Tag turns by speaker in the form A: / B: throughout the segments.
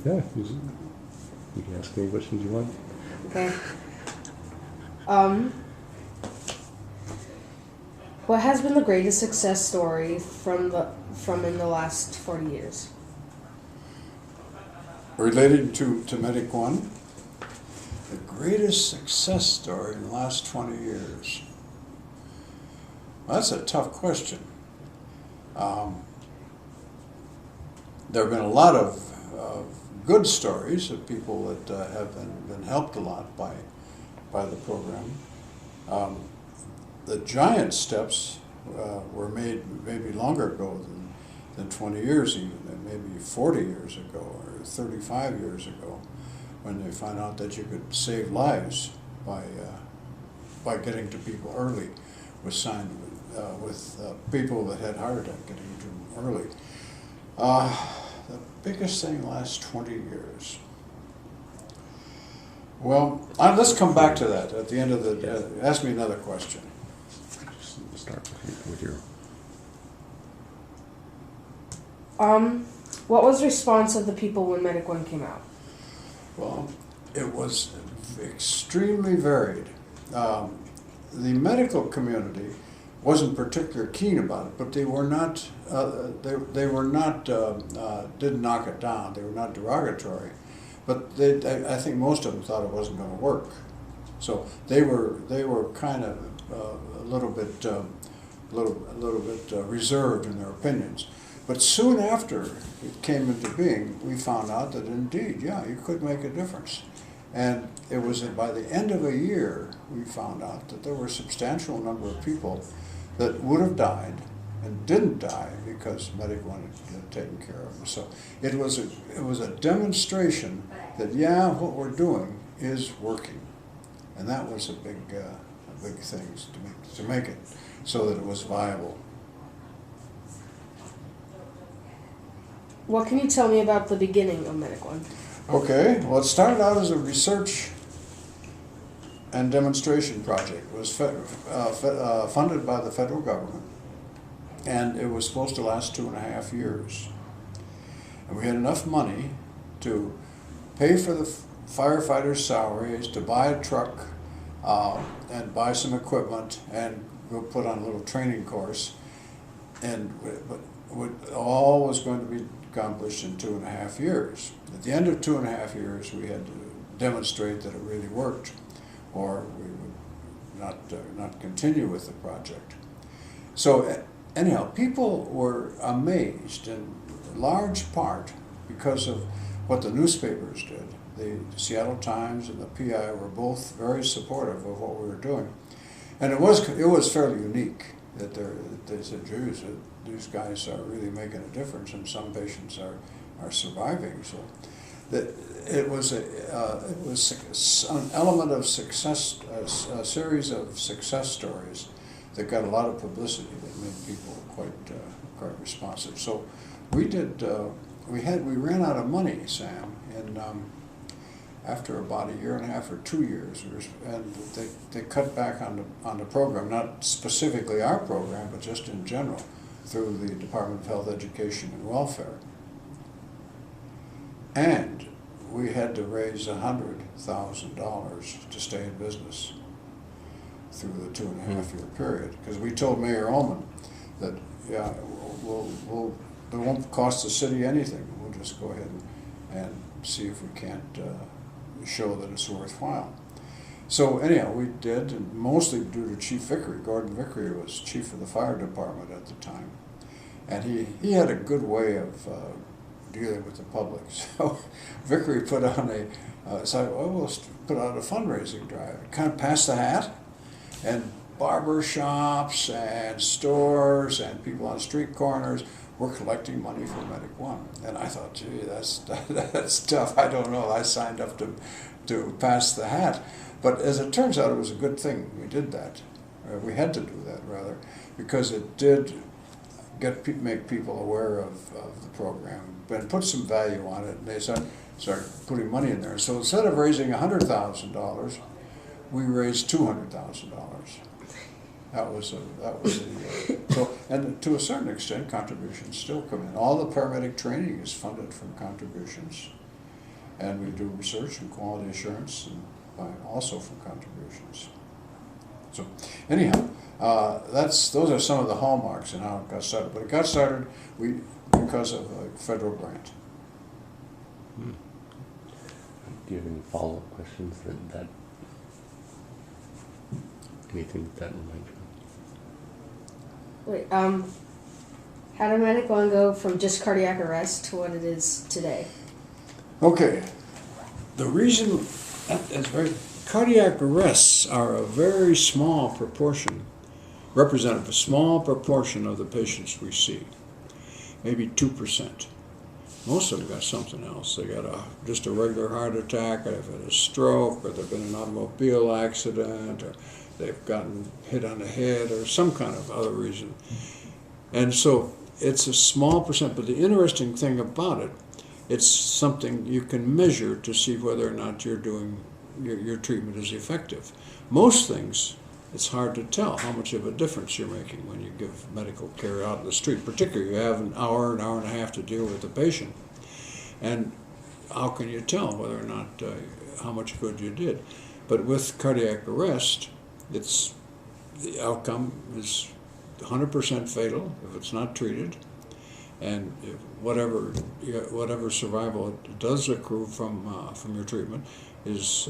A: Yeah, you can ask any questions you want.
B: Okay. What has been the greatest success story from in the last 40 years?
C: Relating to Medic One, the greatest success story in the last 20 years. Well, that's a tough question. There have been a lot of good stories of people that have been helped a lot by the program. The giant steps were made maybe longer ago than 20 years even, maybe 40 years ago or 35 years ago, when they found out that you could save lives by getting to people early, with people that had heart attack, getting to them early. The biggest thing in the last 20 years. Well, let's come back to that at the end of the. Ask me another question.
A: Just start with your.
B: What was the response of the people when Medic One came out?
C: Well, it was extremely varied. The medical community wasn't particularly keen about it, but they were not. They were not. Didn't knock it down. They were not derogatory, but I think most of them thought it wasn't going to work. So they were kind of a little bit reserved in their opinions. But soon after it came into being, we found out that indeed, yeah, you could make a difference. And it was by the end of a year we found out that there were a substantial number of people that would have died and didn't die because Medic One had taken care of them. So it was a demonstration that, yeah, what we're doing is working. And that was a big thing to make it so that it was viable.
B: What can you tell me about the beginning of Medic One?
C: Okay, well, it started out as a research and demonstration project. It was funded by the federal government, and it was supposed to last 2.5 years. And we had enough money to pay for the firefighters' salaries, to buy a truck, and buy some equipment, and go put on a little training course. And all was going to be accomplished in 2.5 years. At the end of 2.5 years, we had to demonstrate that it really worked, or we would not continue with the project. So anyhow, people were amazed, in large part because of what the newspapers did. The Seattle Times and the PI were both very supportive of what we were doing, and it was fairly unique that they said, "Geez, these guys are really making a difference, and some patients are surviving." So that it was an element of success, a series of success stories that got a lot of publicity that made people quite responsive. So we did. We ran out of money, Sam, and after about 1.5 or 2 years, and they cut back on the program, not specifically our program, but just in general, through the Department of Health, Education, and Welfare. And we had to raise $100,000 to stay in business through the 2.5-year period, because we told Mayor Ullman that, yeah, it won't cost the city anything. We'll just go ahead and see if we can't show that it's worthwhile. So anyhow, we did, and mostly due to Chief Vickery. Gordon Vickery was chief of the fire department at the time, and he had a good way of dealing with the public. So Vickery put on we'll put out a fundraising drive, kind of pass the hat, and barber shops and stores and people on street corners were collecting money for Medic One. And I thought, gee, that's tough. I don't know. I signed up to pass the hat. But as it turns out, it was a good thing we did that. We had to do that, rather, because it did make people aware of the program and put some value on it. And they started putting money in there. So instead of raising $100,000, we raised $200,000. So, and to a certain extent, contributions still come in. All the paramedic training is funded from contributions. And we do research and quality assurance and also from contributions. So anyhow, those are some of the hallmarks and how it got started. But it got started because of a federal grant.
A: Do you have any follow-up questions that anything that reminds you?
B: Wait, how did Medic 1 go from just cardiac arrest to what it is today?
C: Okay, the reason that's very cardiac arrests are a very small proportion, represent a small proportion of the patients we see, maybe 2%. Most of them got something else. They got just a regular heart attack, or they've had a stroke, or they've been in an automobile accident, or they've gotten hit on the head, or some kind of other reason. And so it's a small percent, but the interesting thing about it, it's something you can measure to see whether or not you're doing your treatment is effective. Most things, it's hard to tell how much of a difference you're making when you give medical care out in the street. Particularly, you have an hour and a half to deal with the patient, and how can you tell whether or not how much good you did? But with cardiac arrest, the outcome is 100% fatal if it's not treated, and if whatever survival it does accrue from your treatment is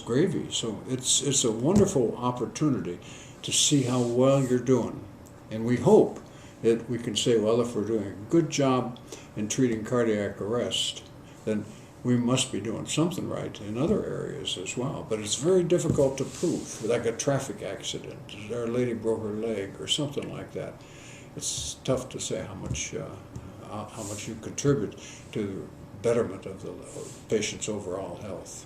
C: gravy. So it's a wonderful opportunity to see how well you're doing, and we hope that we can say, well, if we're doing a good job in treating cardiac arrest, then we must be doing something right in other areas as well. But it's very difficult to prove, like a traffic accident, or a lady broke her leg, or something like that. It's tough to say how much you contribute to the betterment of the patient's overall health.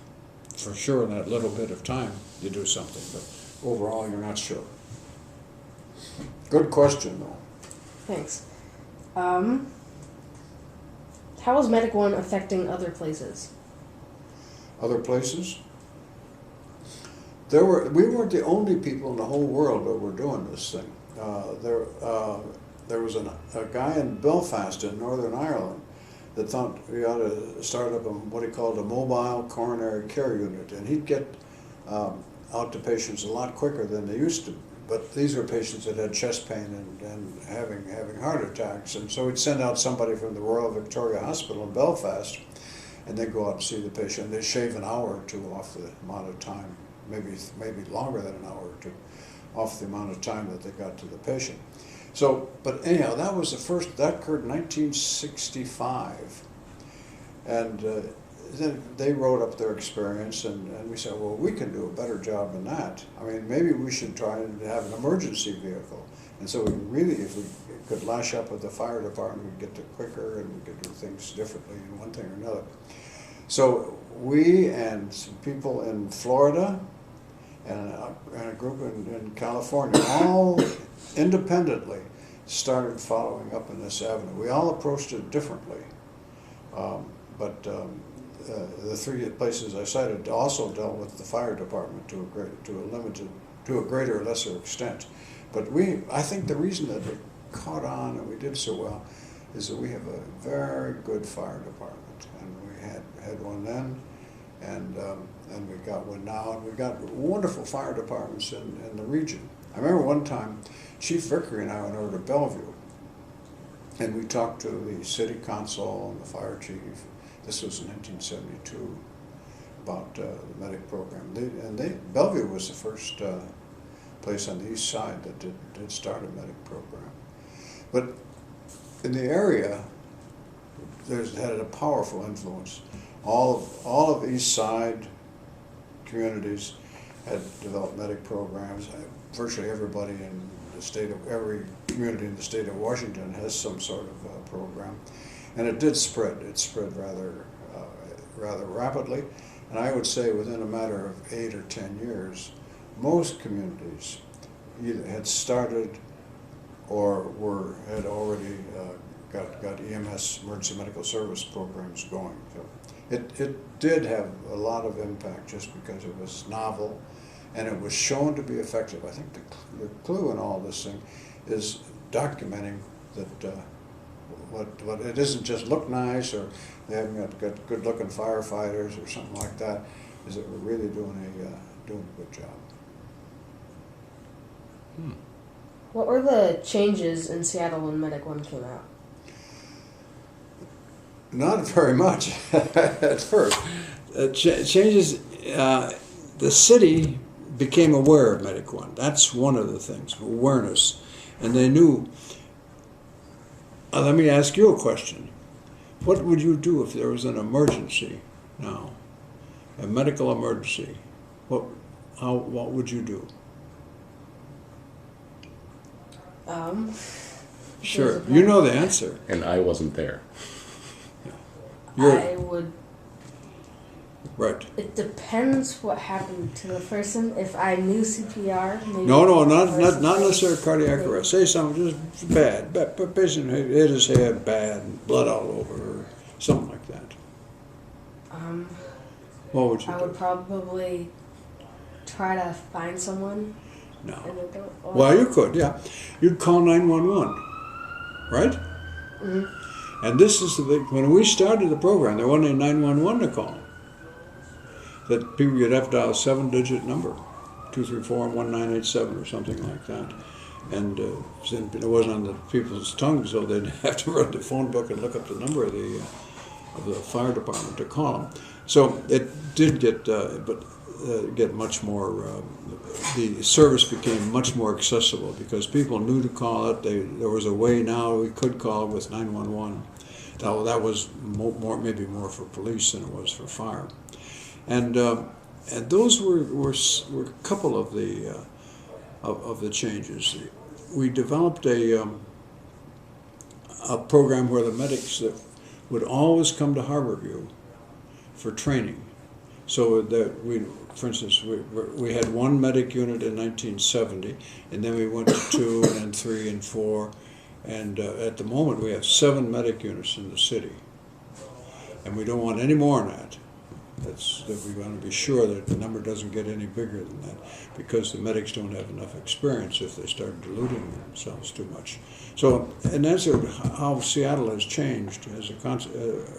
C: For sure, in that little bit of time, you do something, but overall, you're not sure. Good question, though.
B: Thanks. How is Medic 1 affecting other places?
C: Other places? We weren't the only people in the whole world that were doing this thing. There was a guy in Belfast in Northern Ireland that thought we ought to start up what he called a mobile coronary care unit, and he'd get out to patients a lot quicker than they used to. But these were patients that had chest pain and having heart attacks, and so he'd send out somebody from the Royal Victoria Hospital in Belfast, and they'd go out and see the patient. They'd shave an hour or two off the amount of time, maybe longer than an hour or two, off the amount of time that they got to the patient. So, but anyhow, that was the first. That occurred in 1965, and then they wrote up their experience, and we said, well, we can do a better job than that. I mean, maybe we should try and have an emergency vehicle. And so if we could lash up with the fire department, we'd get there quicker, and we could do things differently in one thing or another. So we and some people in Florida and a group in California, all independently started following up in this avenue. We all approached it differently, but the three places I cited also dealt with the fire department to a greater or lesser extent. But I think the reason that it caught on and we did so well is that we have a very good fire department, and we had one then, and we got one now, and we've got wonderful fire departments in the region. I remember one time, Chief Vickery and I went over to Bellevue, and we talked to the city council and the fire chief. This was in 1972, about the medic program. Bellevue was the first place on the east side that did start a medic program. But in the area, there's had a powerful influence. All of east side communities had developed medic programs. Virtually everybody in every community in the state of Washington has some sort of program. And it did spread. It spread rather rapidly, and I would say within a matter of 8 or 10 years, most communities either had started or had already got EMS, emergency medical service programs going. So it did have a lot of impact just because it was novel, and it was shown to be effective. I think the clue in all this thing is documenting that what it isn't just look nice or they haven't got good looking firefighters or something like that, is that we're really doing a good job.
B: What were the changes in Seattle when Medic 1 came out?
C: Not very much at first. Changes, the city became aware of Medic 1. That's one of the things, awareness. And they knew. Let me ask you a question. What would you do if there was an emergency now, a medical emergency? What would you do? Sure, you know the answer.
A: And I wasn't there.
B: I would.
C: Right.
B: It depends what happened to the person. If I knew CPR, maybe.
C: No, not necessarily cardiac arrest. Say something just bad. Patient hit his head bad, blood all over, or something like that. What would you do?
B: I would probably try to find someone.
C: No.
B: An adult.
C: Well, you could, yeah. You'd call 911, right?
B: Mm-hmm.
C: And this is the big, when we started the program, there wasn't a 911 to call. That people, you'd have to dial a 7-digit number, 234-1987 or something like that. And it wasn't on the people's tongues, so they'd have to run the phone book and look up the number of the fire department to call them. So it did get much more, the service became much more accessible because people knew to call it. There was a way now we could call with 911. That was maybe more for police than it was for fire. And those were a couple of the changes. We developed a program where the medics that would always come to Harborview for training. So that for instance, we had one medic unit in 1970, and then we went to 2 and then 3 and 4, and at the moment we have 7 medic units in the city, and we don't want any more than that. That we want to be sure that the number doesn't get any bigger than that, because the medics don't have enough experience if they start diluting themselves too much. So, and that's how Seattle has changed as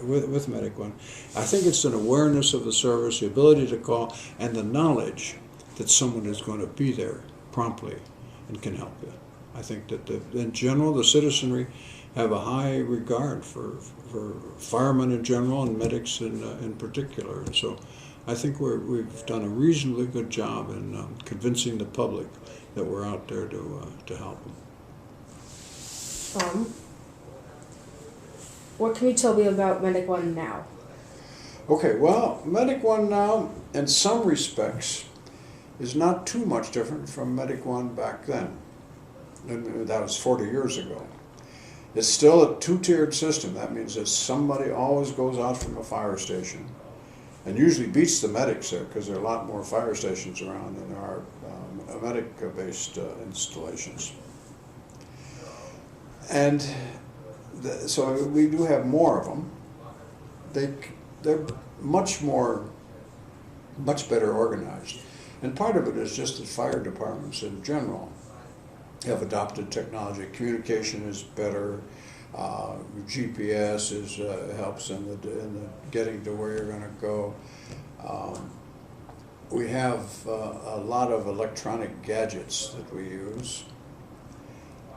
C: with Medic 1. I think it's an awareness of the service, the ability to call, and the knowledge that someone is going to be there promptly and can help you. I think that in general, the citizenry have a high regard for firemen in general and medics in particular. And so I think we've done a reasonably good job in convincing the public that we're out there to help them.
B: What can you tell me about Medic 1 now?
C: Okay, well, Medic 1 now, in some respects, is not too much different from Medic 1 back then. And that was 40 years ago. It's still a 2-tiered system. That means that somebody always goes out from a fire station and usually beats the medics there, because there are a lot more fire stations around than there are medic-based installations. And so we do have more of them. They're much better organized. And part of it is just that fire departments in general have adopted technology. Communication is better. GPS helps in the getting to where you're going to go. We have a lot of electronic gadgets that we use.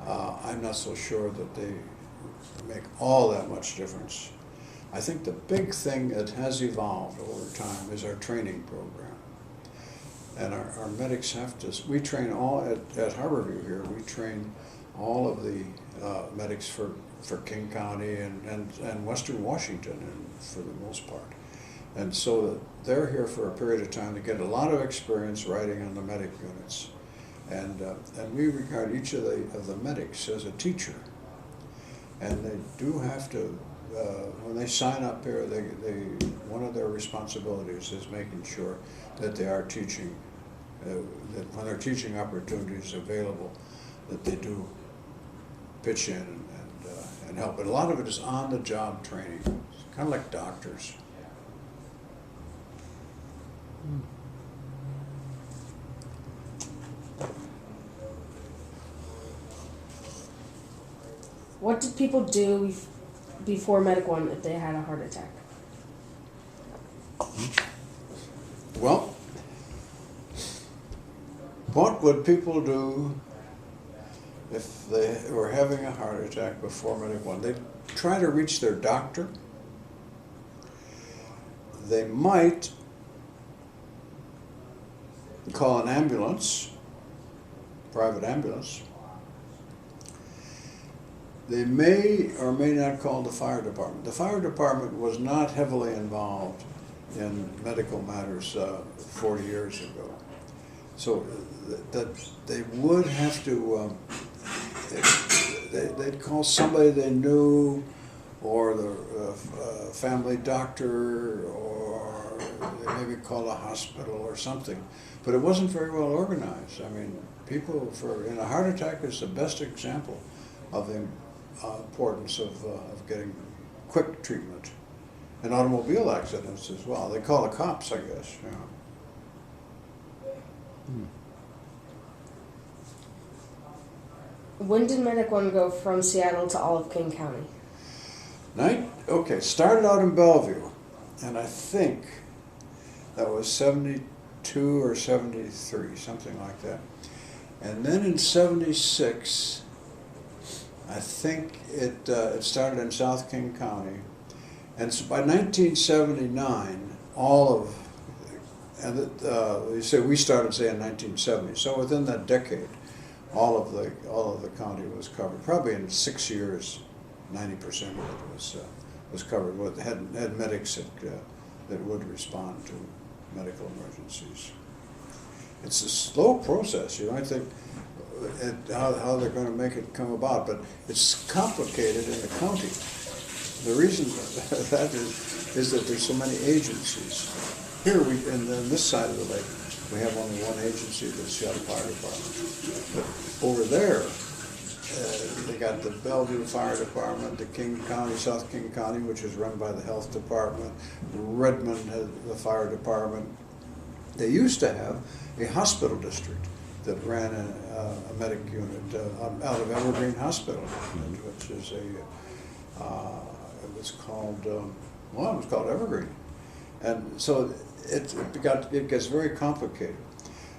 C: I'm not so sure that they make all that much difference. I think the big thing that has evolved over time is our training program. And our medics have to, we train all, at Harborview here, we train all of the medics for King County and Western Washington for the most part. And so they're here for a period of time to get a lot of experience riding on the medic units. And we regard each of the medics as a teacher. And they do have to, when they sign up here, one of their responsibilities is making sure that they are teaching, that when there are teaching opportunities available, that they do pitch in and help. But a lot of it is on-the-job training. It's kind of like doctors.
B: What did people do before Medic One if they had a heart attack?
C: Well, what would people do if they were having a heart attack before Medic One? They'd try to reach their doctor. They might call an ambulance, private ambulance. They may or may not call the fire department. The fire department was not heavily involved in medical matters 40 years ago. So that they would have to, they'd call somebody they knew, or the family doctor, or they maybe call a hospital or something. But it wasn't very well organized. I mean, people in a heart attack is the best example of the importance of getting quick treatment. And automobile accidents as well. They call the cops, I guess.
B: When did Medic One go from Seattle to all of King County?
C: Started out in Bellevue, and I think that was 72 or 73, something like that. And then in 76, I think it started in South King County. And so by 1979, you say we started, say, in 1970. So within that decade, all of the county was covered. Probably in 6 years, 90% of it was covered. Had medics that would respond to medical emergencies. It's a slow process. You might think how they're going to make it come about, but it's complicated in the county. The reason for that is that there's so many agencies. Here, in this side of the lake, we have only one agency, the Seattle Fire Department. But over there, they got the Bellevue Fire Department, the South King County, which is run by the Health Department. Redmond has the Fire Department. They used to have a hospital district that ran a medic unit out of Evergreen Hospital, which is it was called Evergreen. And so it gets very complicated.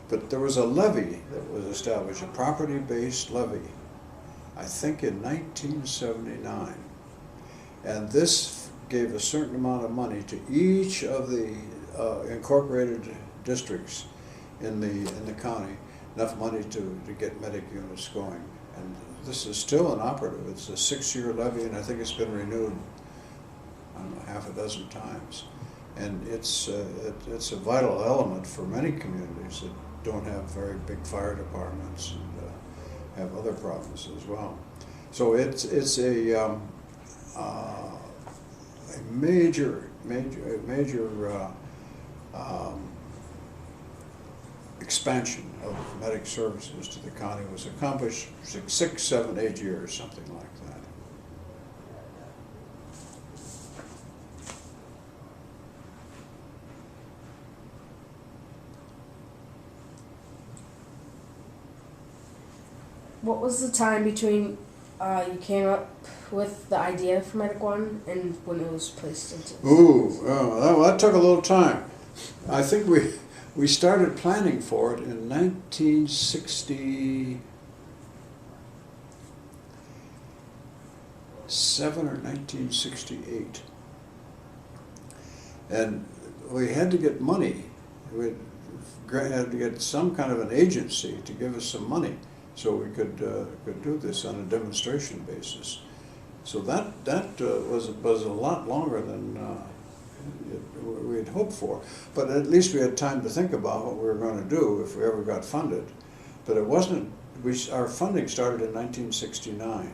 C: But there was a levy that was established, a property-based levy, I think in 1979. And this gave a certain amount of money to each of the incorporated districts in the county, enough money to get medic units going. And this is still an operative. It's a 6-year levy, and I think it's been renewed, I don't know, half a dozen times. And it's a vital element for many communities that don't have very big fire departments and have other problems as well. So it's a major expansion of medic services to the county was accomplished 6, 7, 8 years, something like that.
B: What was the time between you came up with the idea for Medic One and when it was placed into?
C: That took a little time. I think we started planning for it in 1967 or 1968. And we had to get money. We had to get some kind of an agency to give us some money so we could do this on a demonstration basis. So that was a lot longer than we had hoped for, but at least we had time to think about what we were going to do if we ever got funded. But it wasn't. Our funding started in 1969,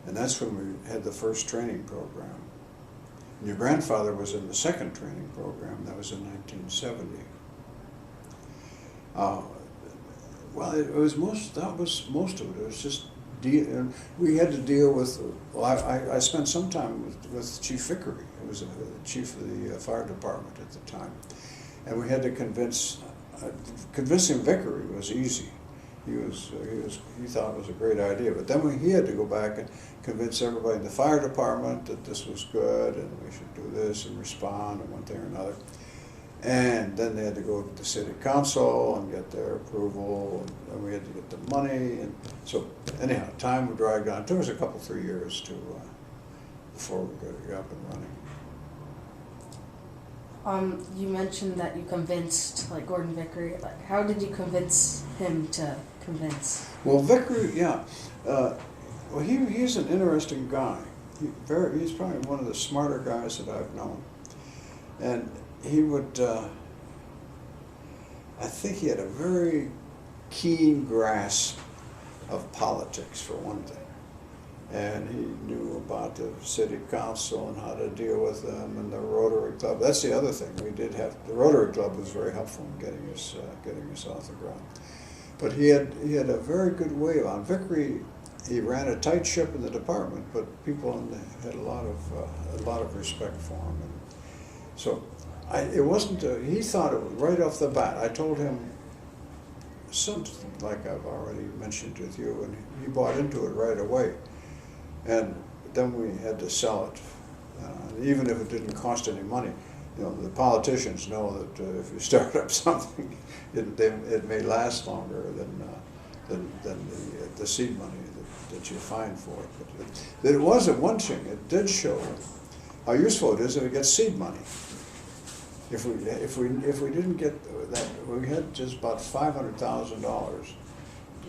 C: and that's when we had the first training program. And your grandfather was in the second training program. That was in 1970. Well, that was most of it. It was just we had to deal with. Well, I spent some time with Chief Vickery, who was the chief of the fire department at the time, and we had to convincing Vickery was easy. he thought it was a great idea. But then he had to go back and convince everybody in the fire department that this was good and we should do this and respond and one thing or another. And then they had to go to the city council and get their approval, and we had to get the money. And so anyhow, time would drag on. It took us a couple, 3 years to before we got up and running.
B: You mentioned that you convinced like Gordon Vickery. Like, how did you convince him to convince?
C: Well, Vickery, yeah. Well, he's an interesting guy. He's probably one of the smarter guys that I've known. And he would, I think he had a very keen grasp of politics, for one thing. And he knew about the city council and how to deal with them, and the Rotary Club. That's the other thing. We did have, the Rotary Club was very helpful in getting us off the ground. But he had a very good way on Vickery. He ran a tight ship in the department, but people had a lot of respect for him. And so it wasn't. He thought it was right off the bat. I told him something like I've already mentioned with you, and he bought into it right away. And then we had to sell it, even if it didn't cost any money. You know, the politicians know that if you start up something, it may last longer than the seed money that you find for it. But it was at one thing. It did show how useful it is if it gets seed money. If we didn't get that, we had just about $500,000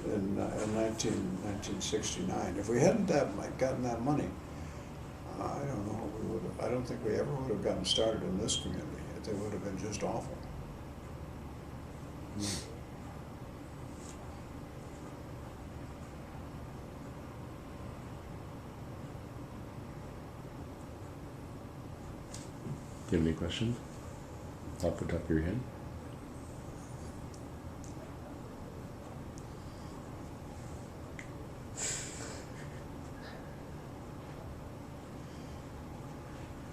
C: in 1969. If we hadn't gotten that money, I don't know. I don't think we ever would have gotten started in this community. It would have been just awful.
A: Do you have any questions off the top of your head?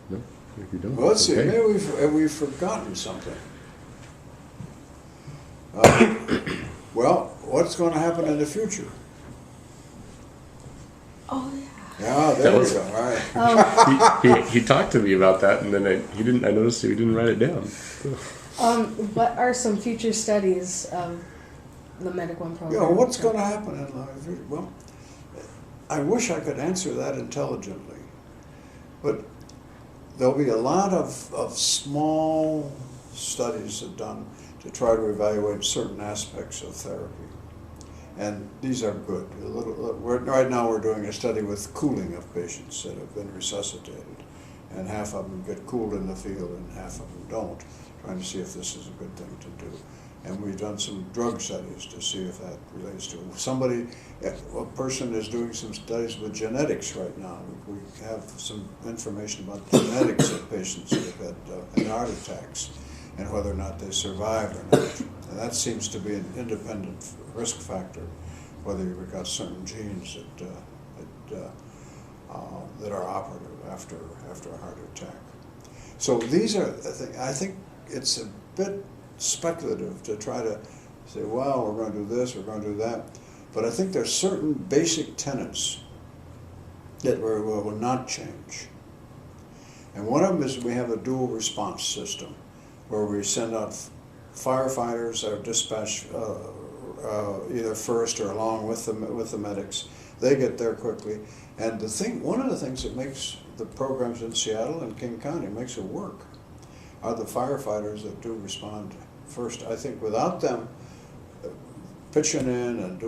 A: No? If you don't,
C: Well, let's see.
A: okay.
C: Maybe we've forgotten something. Well, what's going to happen in the future?
B: Oh yeah.
C: Yeah, there we go. All right.
A: He talked to me about that, and then I noticed he didn't write it down.
B: What are some future studies of the Medic One program?
C: Yeah, what's going to happen in life? Well, I wish I could answer that intelligently, but there'll be a lot of small studies done to try to evaluate certain aspects of therapy. And these are good. Right now we're doing a study with cooling of patients that have been resuscitated. And half of them get cooled in the field and half of them don't, trying to see if this is a good thing to do. And we've done some drug studies to see if that relates to a person is doing some studies with genetics right now. We have some information about genetics of patients that have had heart attacks and whether or not they survive or not. And that seems to be an independent risk factor, whether you've got certain genes that are operative after a heart attack. So these are, I think it's a bit speculative to try to say, well, we're going to do this, we're going to do that. But I think there's certain basic tenets that will not change. And one of them is we have a dual response system where we send out firefighters that are dispatched either first or along with the medics. They get there quickly. And one of the things that makes the programs in Seattle and King County makes it work are the firefighters that do respond first. I think without them pitching in and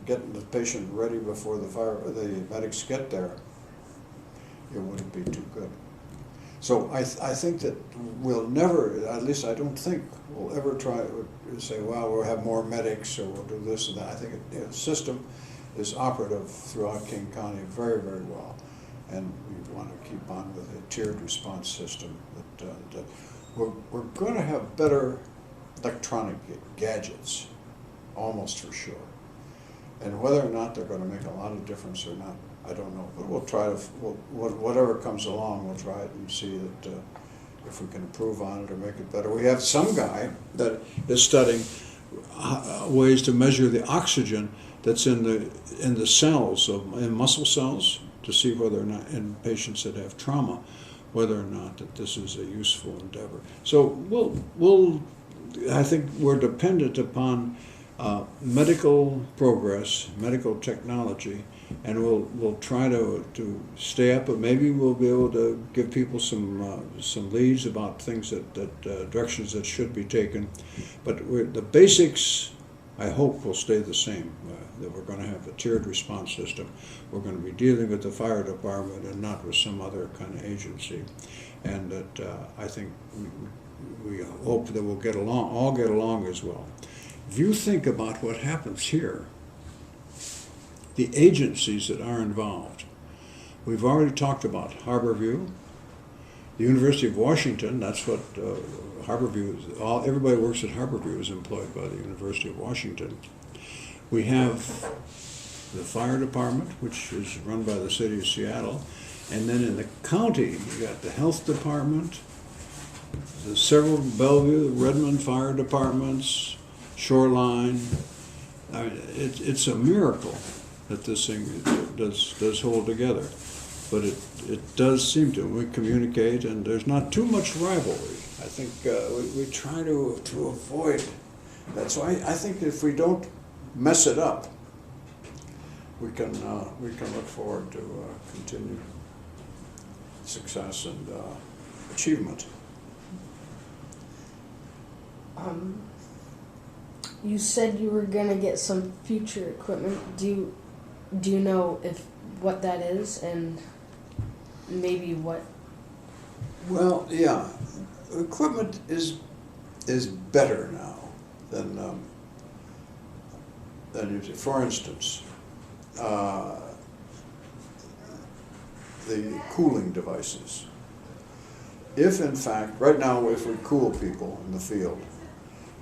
C: getting the patient ready before the medics get there, it wouldn't be too good. So I think that we'll never, at least I don't think we'll ever try to say, well, we'll have more medics or we'll do this and that. I think the system is operative throughout King County very, very well. And we want to keep on with a tiered response system. That we're going to have better electronic gadgets, almost for sure. And whether or not they're going to make a lot of difference or not, I don't know. But we'll try to, whatever comes along, we'll try it and see that if we can improve on it or make it better. We have some guy that is studying ways to measure the oxygen that's in the cells in muscle cells to see whether or not in patients that have trauma, whether or not that this is a useful endeavor. So I think we're dependent upon medical progress, medical technology, and we'll try to stay up, but maybe we'll be able to give people some leads about things that directions that should be taken. But the basics, I hope, will stay the same. That we're going to have a tiered response system. We're going to be dealing with the fire department and not with some other kind of agency, and that I think we hope that we'll all get along as well. If you think about what happens here, the agencies that are involved, we've already talked about Harborview, the University of Washington. That's what Harborview is. Everybody who works at Harborview is employed by the University of Washington. We have the fire department, which is run by the city of Seattle, and then in the county, you got the health department, the several Bellevue, Redmond fire departments, Shoreline. I mean, it's a miracle that this thing does hold together, but it does seem to. We communicate, and there's not too much rivalry. I think we try to avoid that. So I think if we don't mess it up, we can look forward to continued success and achievement.
B: You said you were gonna get some future equipment. Do you know what that is, and maybe what?
C: Well, yeah, equipment is better now than for instance, the cooling devices. If in fact, right now, if we cool people in the field,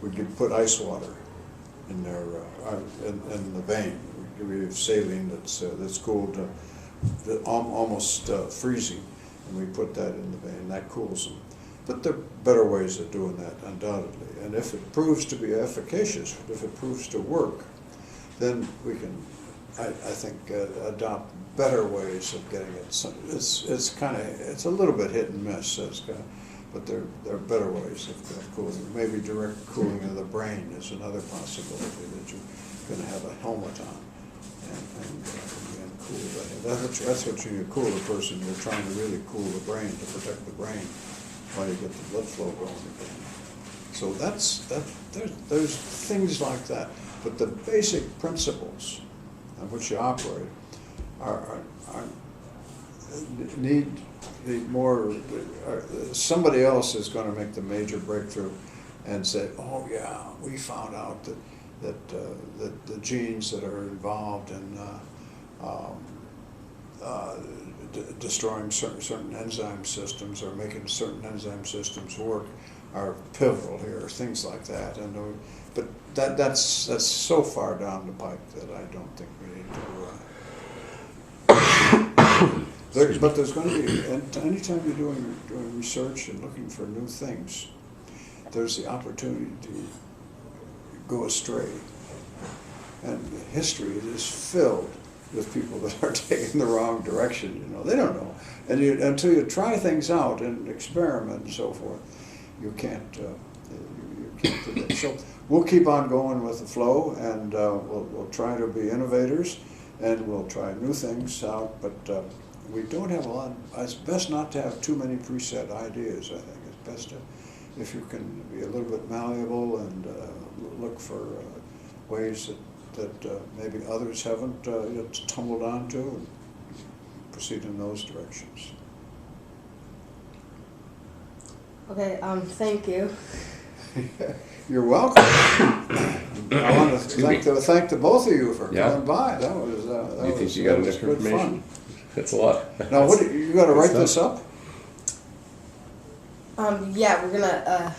C: we could put ice water in their in the vein. We have saline that's cooled almost freezing, and we put that in the vein. That cools them. But there are better ways of doing that, undoubtedly. And if it proves to be efficacious, if it proves to work, then we can, I think, adopt better ways of getting it. So it's a little bit hit and miss, but there are better ways of cooling. Maybe direct cooling of the brain is another possibility, that you're going to have a helmet on and cool that. That's what you cool a person. You're trying to really cool the brain to protect the brain while you get the blood flow going again. So there's things like that. But the basic principles on which you operate need more. Somebody else is going to make the major breakthrough and say, "Oh yeah, we found out that the genes that are involved in destroying certain enzyme systems or making certain enzyme systems work are pivotal here," things like that. But that's so far down the pike that I don't think we need to. But there's going to be, and anytime you're doing research and looking for new things, there's the opportunity to go astray. And history is filled with people that are taking the wrong direction. They don't know, and until you try things out and experiment and so forth, you can't predict. So we'll keep on going with the flow, and we'll try to be innovators, and we'll try new things out. But we don't have a lot. It's best not to have too many preset ideas. I think it's best if you can be a little bit malleable and look for ways that maybe others haven't tumbled onto, and proceed in those directions.
B: Okay, thank you.
C: You're welcome. I want to thank the both of you for coming by. That was
A: you think you got enough
C: good
A: information?
C: fun.
A: That's a lot.
C: Now, you got to write this up?
B: Yeah, we're gonna